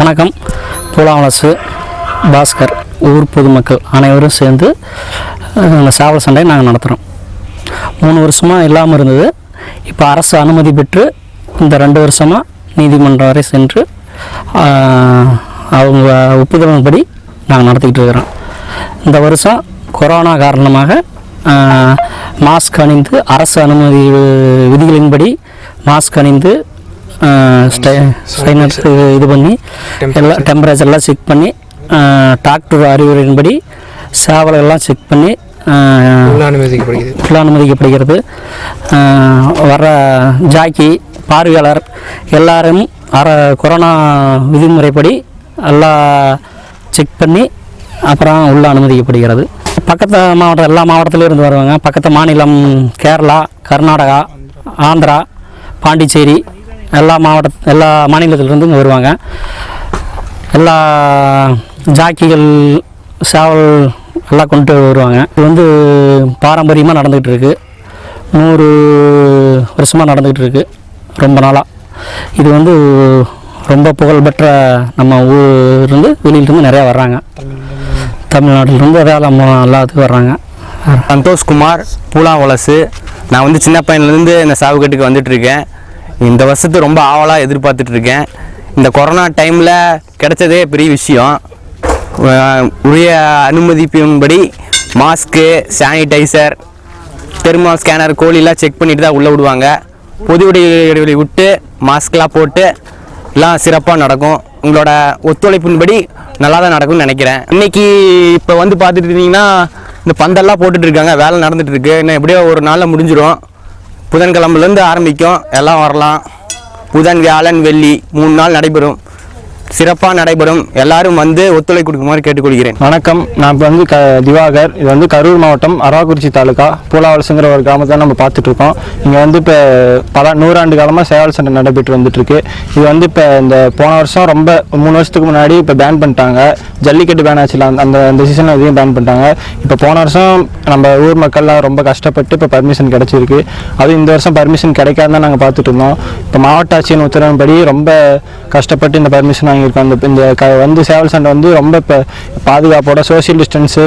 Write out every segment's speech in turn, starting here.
வணக்கம். பூலாவலசு பாஸ்கர் ஊர் பொதுமக்கள் அனைவரும் சேர்ந்து இந்த சேவல் சண்டையை நாங்கள் நடத்துகிறோம். 3 வருஷமாக இல்லாமல் இருந்தது. இப்போ அரசு அனுமதி பெற்று இந்த 2 வருஷமாக நீதிமன்றம் வரை சென்று அவங்க ஒப்புதலின்படி நாங்கள் நடத்திக்கிட்டு இருக்கிறோம். இந்த வருஷம் கொரோனா காரணமாக மாஸ்க் அணிந்து அரசு அனுமதி விதிகளின்படி மாஸ்க் அணிந்து இது பண்ணி எல்லாம் டெம்பரேச்சர்லாம் செக் பண்ணி டாக்டர் அறிவுரையின்படி சேவலெல்லாம் செக் பண்ணி அனுமதிக்கப்படுகிறது. வர ஜாக்கி பார்வையாளர் எல்லாரும் கொரோனா விதிமுறைப்படி எல்லாம் செக் பண்ணி அப்புறம் உள்ள அனுமதிக்கப்படுகிறது. பக்கத்து மாவட்டம் எல்லா மாவட்டத்திலேருந்து வருவாங்க. பக்கத்து மாநிலம் கேரளா, கர்நாடகா, ஆந்திரா, பாண்டிச்சேரி எல்லா மாநிலத்திலிருந்து இங்கே வருவாங்க. எல்லா ஜாக்கிகள் சேவல் எல்லாம் கொண்டு வருவாங்க. இது வந்து பாரம்பரியமாக நடந்துகிட்டு இருக்குது. 100 வருஷமாக நடந்துகிட்டு இருக்குது. ரொம்ப நாளாக இது வந்து ரொம்ப புகழ்பெற்ற நம்ம ஊர்லேருந்து வெளியிலேருந்து நிறையா வர்றாங்க. தமிழ்நாட்டிலேருந்து எல்லாத்துக்கும் வர்றாங்க. சந்தோஷ்குமார், பூலாவலசு. நான் வந்து சின்ன பையன்லேருந்து இந்த சாவுக்கட்டுக்கு வந்துட்டுருக்கேன். இந்த வருஷத்தை ரொம்ப ஆவலாக எதிர்பார்த்துட்ருக்கேன். இந்த கொரோனா டைமில் கிடைச்சதே பெரிய விஷயம். உரிய அனுமதிப்பின்படி மாஸ்க்கு, சானிடைசர், தெர்மல் ஸ்கேனர், கோழிலாம் செக் பண்ணிட்டு தான் உள்ளே விடுவாங்க. பொது இடைவெளி விட்டு மாஸ்க்லாம் போட்டு எல்லாம் சிறப்பாக நடக்கும். உங்களோட ஒத்துழைப்பின்படி நல்லா தான் நடக்கும்னு நினைக்கிறேன். இன்றைக்கி இப்போ வந்து பார்த்துட்டு இருந்தீங்கன்னா இந்த பந்தெல்லாம் போட்டுட்ருக்காங்க. வேலை நடந்துகிட்ருக்கு. இன்னும் எப்படியோ ஒரு நாளில் முடிஞ்சிடும். புதன்கிழமைலேருந்து ஆரம்பிக்கும். எல்லாம் வரலாம். புதன், வியாழன், வெள்ளி 3 நாள் நடைபெறும். சிறப்பாக நடைபெறும். எல்லாரும் வந்து ஒத்துழைப்பு கொடுக்குமாறு கேட்டுக்கொள்கிறேன். வணக்கம். நான் இப்போ வந்து திவாகர். இது வந்து கரூர் மாவட்டம் அரவாக்குறிச்சி தாலுக்கா பூலாவலசுங்கிற ஒரு கிராமத்தை நம்ம பார்த்துட்ருக்கோம். இங்கே வந்து இப்போ பல 100 ஆண்டு காலமாக சேவல் சண்டை நடைபெற்று வந்துட்டுருக்கு. இது வந்து இப்போ இந்த போன வருஷம் ரொம்ப 3 வருஷத்துக்கு முன்னாடி இப்போ பேன் பண்ணிட்டாங்க. ஜல்லிக்கட்டு பேன் ஆச்சுல, அந்த சீசனில் இதையும் பேன் பண்ணிட்டாங்க. இப்போ போன வருஷம் நம்ம ஊர் மக்கள்லாம் ரொம்ப கஷ்டப்பட்டு இப்போ பர்மிஷன் கிடச்சிருக்கு. அதுவும் இந்த வருஷம் பர்மிஷன் கிடைக்காதுன்னு நாங்கள் பார்த்துட்டு இருந்தோம். இப்போ மாவட்ட ஆட்சியின் உத்தரவின்படி ரொம்ப கஷ்டப்பட்டு இந்த பர்மிஷன் வாங்கியிருக்கோம். வந்து சேவல் சண்டை வந்து ரொம்ப இப்போ பாதுகாப்போட சோசியல் டிஸ்டன்ஸு,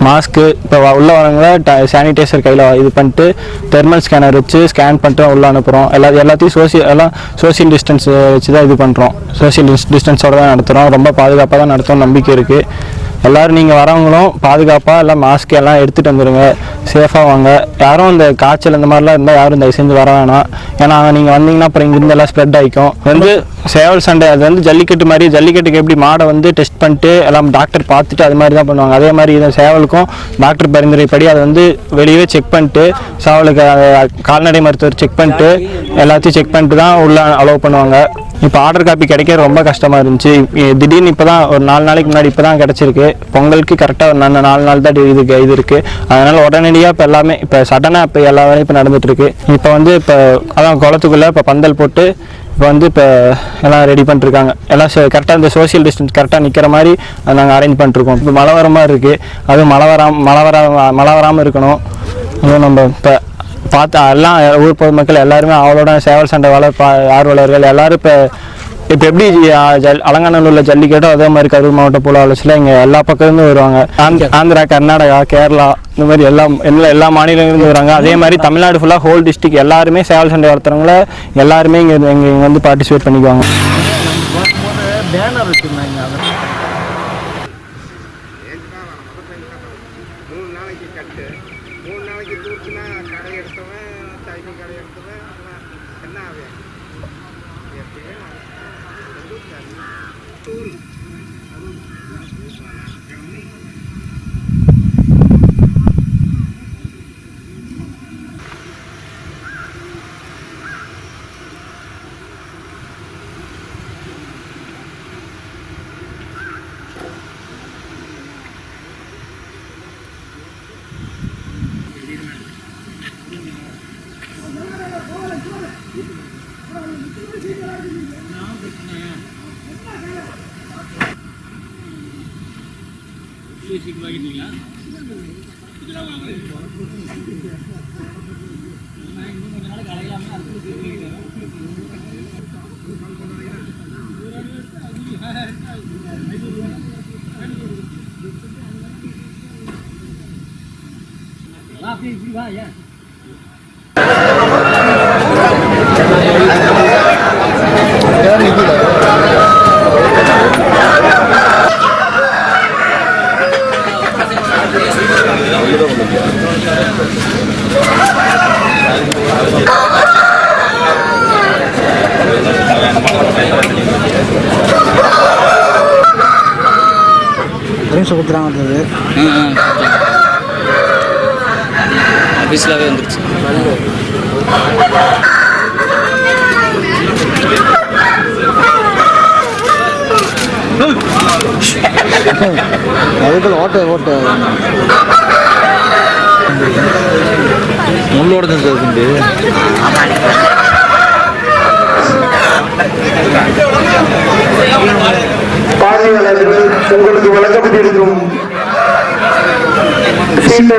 மாஸ்க்கு, இப்போ உள்ள வரவங்கள சானிடைசர் கையில் இது பண்ணிட்டு தெர்மல் ஸ்கேனர் வச்சு ஸ்கேன் பண்ணிட்டு உள்ளே அனுப்புகிறோம். எல்லாத்தையும் சோசியல் டிஸ்டன்ஸ் வச்சு தான் இது பண்ணுறோம். சோசியல் டிஸ்டன்ஸோடு தான் நடத்துகிறோம். ரொம்ப பாதுகாப்பாக தான் நடத்தும் நம்பிக்கை இருக்குது. எல்லோரும் நீங்கள் வரவங்களும் பாதுகாப்பாக எல்லாம் மாஸ்க் எல்லாம் எடுத்துகிட்டு வந்துடுங்க. சேஃபாக வாங்க. யாரும் இந்த காய்ச்சல் இந்த மாதிரிலாம் இருந்தால் யாரும் தயவு செஞ்சு வர வேணாம். ஏன்னா நீங்கள் வந்தீங்கன்னா அப்புறம் இங்கேருந்து எல்லாம் ஸ்ப்ரெட் ஆகிக்கும். வந்து சேவல் சண்டை அது வந்து ஜல்லிக்கட்டு மாதிரி. ஜல்லிக்கட்டுக்கு எப்படி மாடை வந்து டெஸ்ட் பண்ணிட்டு எல்லாம் டாக்டர் பார்த்துட்டு அது மாதிரி தான் பண்ணுவாங்க. அதே மாதிரி இந்த சேவலுக்கும் டாக்டர் பரிந்துரைப்படி அதை வந்து வெளியே செக் பண்ணிட்டு சேவலுக்கு கால்நடை மருத்துவர் செக் பண்ணிட்டு எல்லாத்தையும் செக் பண்ணிட்டு தான் உள்ள அலோவ் பண்ணுவாங்க. இப்போ ஆர்டர் காப்பி கிடைக்க ரொம்ப கஷ்டமாக இருந்துச்சு. திடீர்னு இப்போ தான் ஒரு 4 நாளைக்கு முன்னாடி இப்போ தான் கிடச்சிருக்கு. பொங்கலுக்கு கரெக்டாக ஒரு 4 நாள் தான் இது இருக்குது. அதனால் உடனடியாக இப்போ எல்லாமே இப்போ சடனாக இப்போ எல்லா வேலையும் இப்போ நடந்துகிட்ருக்கு. இப்போ வந்து இப்போ அதான் குளத்துக்குள்ளே இப்போ பந்தல் போட்டு இப்போ வந்து இப்போ எல்லாம் ரெடி பண்ணிட்டுருக்காங்க. எல்லாம் கரெக்டாக இந்த சோசியல் டிஸ்டன்ஸ் கரெக்டாக நிற்கிற மாதிரி அதை நாங்கள் அரேஞ்ச் பண்ணிட்டுருக்கோம். இப்போ மழை வர மாதிரி இருக்குது. அதுவும் மழை வராமல் இருக்கணும். அதுவும் நம்ம இப்போ பார்த்தா எல்லாம் ஊர் பொதுமக்கள் எல்லாருமே அவளோட சேவல் சண்டை ஆர்வலர்கள் எல்லோரும் இப்போ எப்படி அலங்காநல்லூரில் ஜல்லிக்கட்டோ அதே மாதிரி கரூர் மாவட்ட பூலாவலசில் இங்கே எல்லா பக்கத்துலேருந்து வருவாங்க. ஆந்திரா, கர்நாடகா, கேரளா இந்த மாதிரி எல்லா மாநிலங்களிலிருந்து வராங்க. அதே மாதிரி தமிழ்நாடு ஃபுல்லாக ஹோல் டிஸ்ட்ரிக்ட் எல்லாருமே சேவல் சண்டை வளர்த்துறவங்கள எல்லாருமே இங்கே வந்து பார்ட்டிசிபேட் பண்ணிக்குவாங்க. கொடுத்துறாங்க ஆஃபீஸ்லாகவே வந்துருச்சு. அதுக்குள்ள ஓட்ட முள்ளோட தான் இருக்குது. பார்வையாளர்கள் உங்களுக்கு வழங்கப்பட்டிருக்கும் சீட்டை